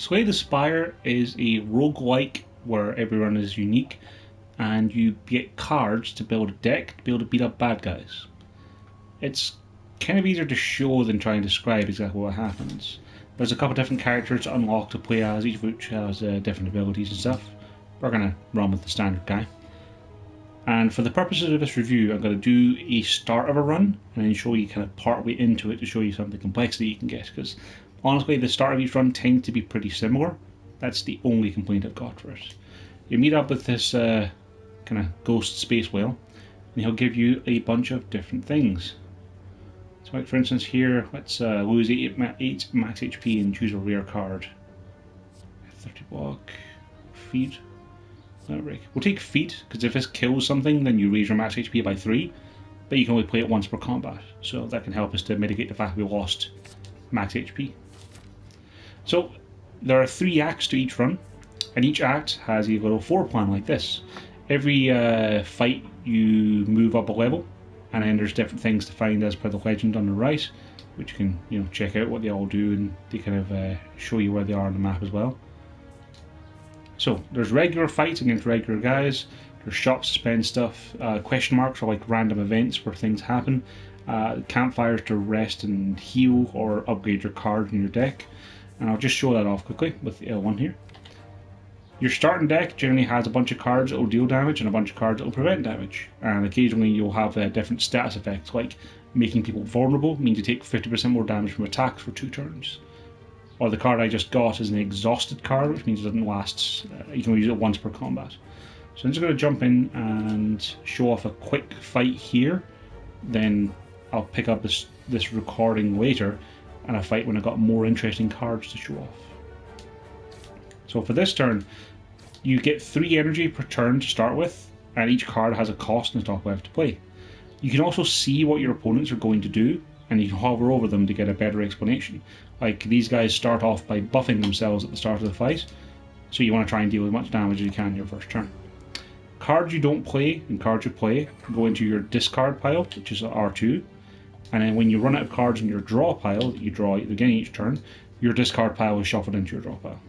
Slay the Spire is a roguelike where every run is unique and you get cards to build a deck to be able to beat up bad guys. It's kind of easier to show than try and describe exactly what happens. There's a couple different characters to unlock to play as, each of which has different abilities and stuff. We're going to run with the standard guy. And for the purposes of this review, I'm going to do a start of a run and then show you kind of part way into it to show you some of the complexity you can get. Because honestly, the start of each run tends to be pretty similar. That's the only complaint I've got for it. You meet up with this kind of ghost space whale, and he'll give you a bunch of different things. So, like for instance, here, let's lose 8 max HP and choose a rare card. 30 block, feed. We'll take feed, because if this kills something, then you raise your max HP by 3, but you can only play it once per combat, so that can help us to mitigate the fact we lost max HP. So, there are 3 acts to each run, and each act has a little floor plan like this. Every fight you move up a level, and then there's different things to find as per the legend on the right, which you can check out what they all do, and they kind of show you where they are on the map as well. So there's regular fights against regular guys, there's shops to spend stuff, question marks are like random events where things happen, campfires to rest and heal or upgrade your card in your deck, and I'll just show that off quickly with the L1 here. Your starting deck generally has a bunch of cards that will deal damage and a bunch of cards that will prevent damage, and occasionally you'll have different status effects, like making people vulnerable means you take 50% more damage from attacks for 2 turns. Or the card I just got is an exhausted card, which means it doesn't last, you can only use it once per combat. So I'm just going to jump in and show off a quick fight here, then I'll pick up this recording later and a fight when I've got more interesting cards to show off. So for this turn, you get 3 energy per turn to start with, and each card has a cost in the top left to play. You can also see what your opponents are going to do, and you can hover over them to get a better explanation. Like, these guys start off by buffing themselves at the start of the fight, so you want to try and deal as much damage as you can your first turn. Cards you don't play and cards you play go into your discard pile, which is R2, and then when you run out of cards in your draw pile that you draw at the beginning of each turn, your discard pile is shuffled into your draw pile.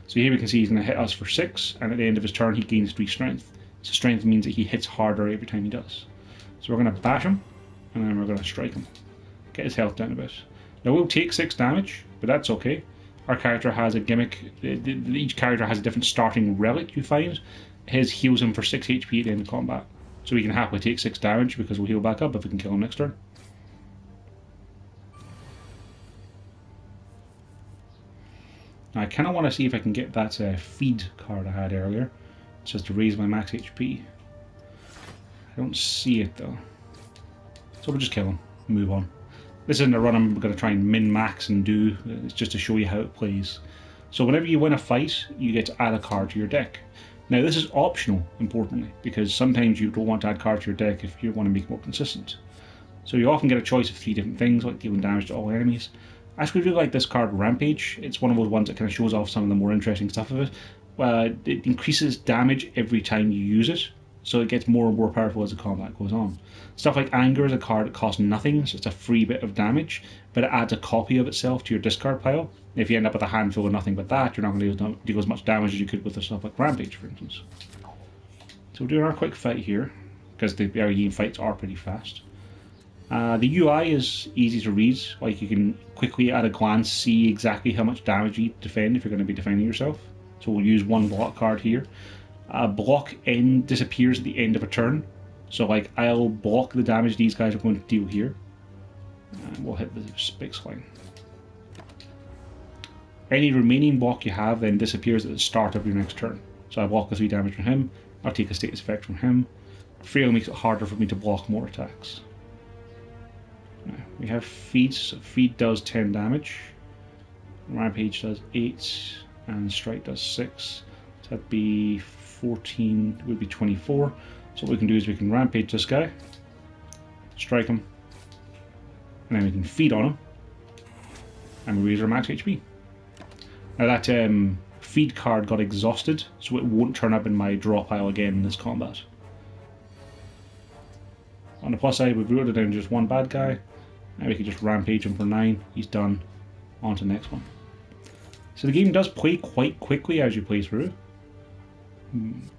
So here we can see he's going to hit us for 6, and at the end of his turn he gains 3 strength. So strength means that he hits harder every time he does. So we're going to bash him, and then we're going to strike him. Get his health down a bit. Now we'll take 6 damage, but that's okay. Our character has a gimmick. Each character has a different starting relic you find. His heals him for 6 HP at the end of combat. So we can happily take 6 damage because we'll heal back up if we can kill him next turn. Now I kind of want to see if I can get that feed card I had earlier, just to raise my max HP. I don't see it though. So we'll just kill him and move on. This isn't a run I'm going to try and min-max and do, it's just to show you how it plays. So whenever you win a fight, you get to add a card to your deck. Now this is optional, importantly, because sometimes you don't want to add cards to your deck if you want to make it more consistent. So you often get a choice of 3 different things, like dealing damage to all enemies. I actually really like this card, Rampage. It's one of those ones that kind of shows off some of the more interesting stuff of it. It increases damage every time you use it, so it gets more and more powerful as the combat goes on. Stuff like Anger is a card that costs nothing, so it's a free bit of damage, but it adds a copy of itself to your discard pile. If you end up with a handful of nothing but that, you're not going to deal as much damage as you could with stuff like Rampage, for instance. So we're doing our quick fight here, because the RE fights are pretty fast. The UI is easy to read, like you can quickly at a glance see exactly how much damage you defend if you're going to be defending yourself. So we'll use 1 block card here. Block end disappears at the end of a turn, so like I'll block the damage these guys are going to deal here, and we'll hit the Spix line. Any remaining block you have then disappears at the start of your next turn. So I block the 3 damage from him, I'll take a status effect from him. Frail makes it harder for me to block more attacks. Now, we have feed, so feed does 10 damage, Rampage does 8, and Strike does 6. So that'd be 14, would be 24. So what we can do is we can Rampage this guy, strike him, and then we can feed on him, and we raise our max HP. Now that feed card got exhausted, so it won't turn up in my draw pile again in this combat. On the plus side, we've rooted down just 1 bad guy. Now we can just Rampage him for 9, he's done, on to the next one. So the game does play quite quickly as you play through.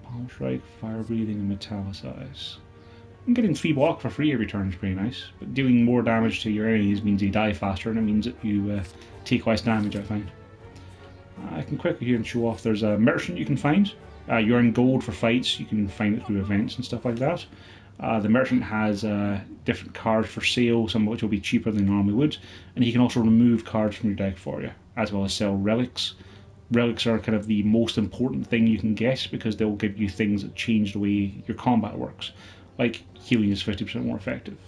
Palm Strike, Fire Breathing, and Metallicize. And getting 3 block for free every turn is pretty nice, but dealing more damage to your enemies means they die faster, and it means that you take less damage, I find. I can quickly here and show off there's a merchant you can find. You earn gold for fights, you can find it through events and stuff like that. The merchant has different cards for sale, some of which will be cheaper than normally would, and he can also remove cards from your deck for you, as well as sell relics. Relics are kind of the most important thing you can get because they'll give you things that change the way your combat works. Like healing is 50% more effective.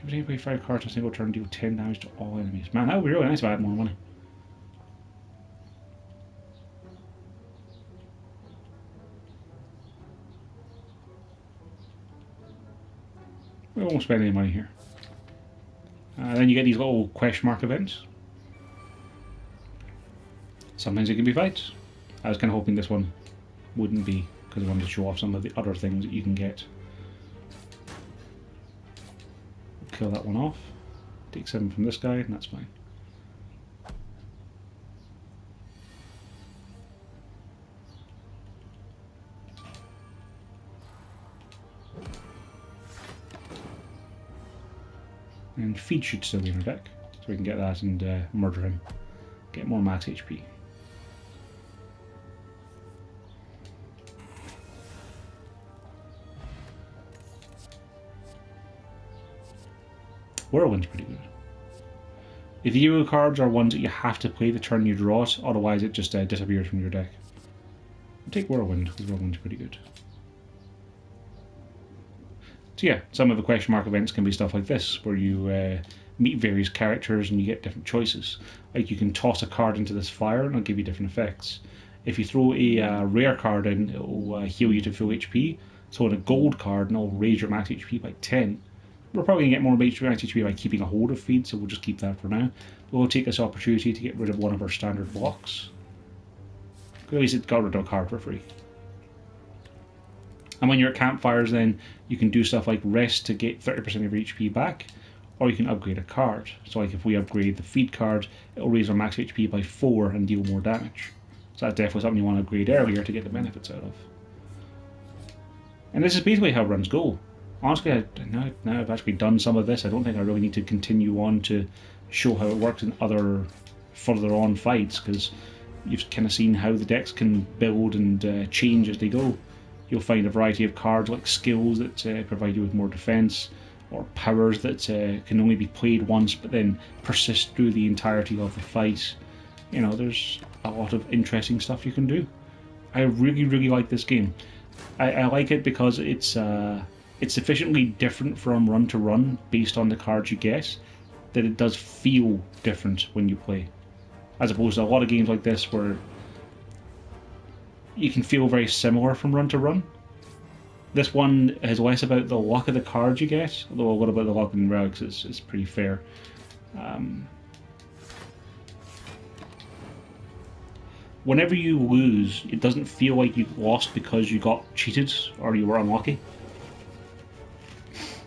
Every time you play 5 cards in a single turn, deal 10 damage to all enemies. Man, that would be really nice if I had more money. We won't spend any money here. Then you get these little question mark events. Sometimes it can be fights. I was kind of hoping this one wouldn't be, because I wanted to show off some of the other things that you can get. Kill that one off. Take 7 from this guy, and that's fine. And Feed should still be in our deck, so we can get that and murder him. Get more max HP. Whirlwind's pretty good. The hero cards are ones that you have to play the turn you draw it, otherwise it just disappears from your deck. I'll take Whirlwind, because Whirlwind's pretty good. So yeah, some of the question mark events can be stuff like this, where you meet various characters and you get different choices. Like you can toss a card into this fire and it'll give you different effects. If you throw a rare card in, it'll heal you to full HP. So in a gold card, and it'll raise your max HP by 10. We're probably going to get more max HP by keeping a hold of Feed, so we'll just keep that for now. We'll take this opportunity to get rid of one of our standard blocks. At least it got rid of a card for free. And when you're at campfires, then you can do stuff like rest to get 30% of your HP back, or you can upgrade a card. So like if we upgrade the Feed card, it'll raise our max HP by 4 and deal more damage. So that's definitely something you want to upgrade earlier to get the benefits out of. And this is basically how runs go. Honestly, now I've actually done some of this, I don't think I really need to continue on to show how it works in other further on fights, because you've kind of seen how the decks can build and change as they go. You'll find a variety of cards like skills that provide you with more defense, or powers that can only be played once but then persist through the entirety of the fight. You know, there's a lot of interesting stuff you can do. I really like this game. I like it because it's sufficiently different from run to run based on the cards you get that it does feel different when you play, as opposed to a lot of games like this where you can feel very similar from run to run. This one is less about the luck of the cards you get, although a lot about the luck in relics is pretty fair. Whenever you lose, it doesn't feel like you lost because you got cheated or you were unlucky.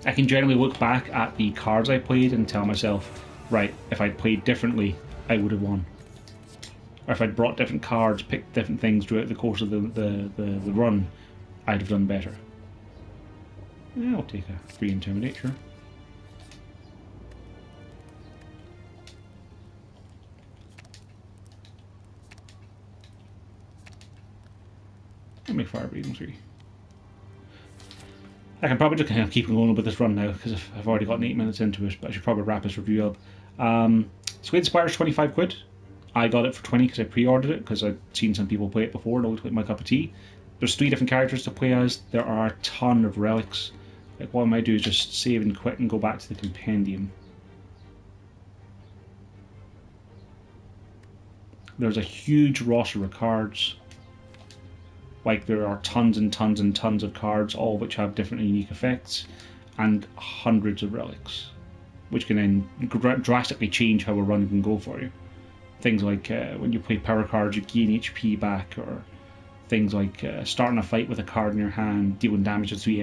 I can generally look back at the cards I played and tell myself, right, if I'd played differently, I would have won. Or if I'd brought different cards, picked different things throughout the course of the run, I'd have done better. Yeah, I'll take a free Intimidate, sure. I'll make Fire Breathing 3. I can probably just kind of keep going with this run now because I've already gotten 8 minutes into it, but I should probably wrap this review up. Spire's 25 quid. I got it for 20 because I pre-ordered it because I'd seen some people play it before and it looked like my cup of tea. There's 3 different characters to play as. There are a ton of relics. Like what I might do is just save and quit and go back to the compendium. There's a huge roster of cards. Like there are tons and tons and tons of cards, all of which have different and unique effects, and hundreds of relics, which can then drastically change how a run can go for you. Things like when you play power cards, you gain HP back, or things like starting a fight with a card in your hand, dealing damage to 3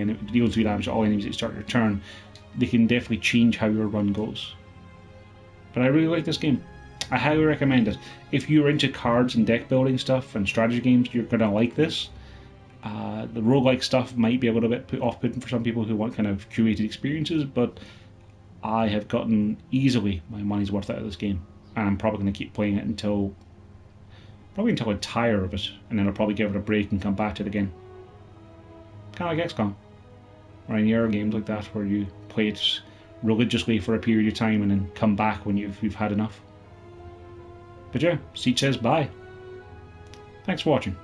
damage to all enemies at the start of your turn. They can definitely change how your run goes. But I really like this game. I highly recommend it. If you're into cards and deck building stuff and strategy games, you're going to like this. The roguelike stuff might be a little bit off-putting for some people who want kind of curated experiences, but I have gotten easily my money's worth out of this game, and I'm probably going to keep playing it until I tire of it, and then I'll probably give it a break and come back to it again. Kind of like XCOM, or any other games like that where you play it religiously for a period of time and then come back when you've had enough. But yeah, Seedge says bye. Thanks for watching.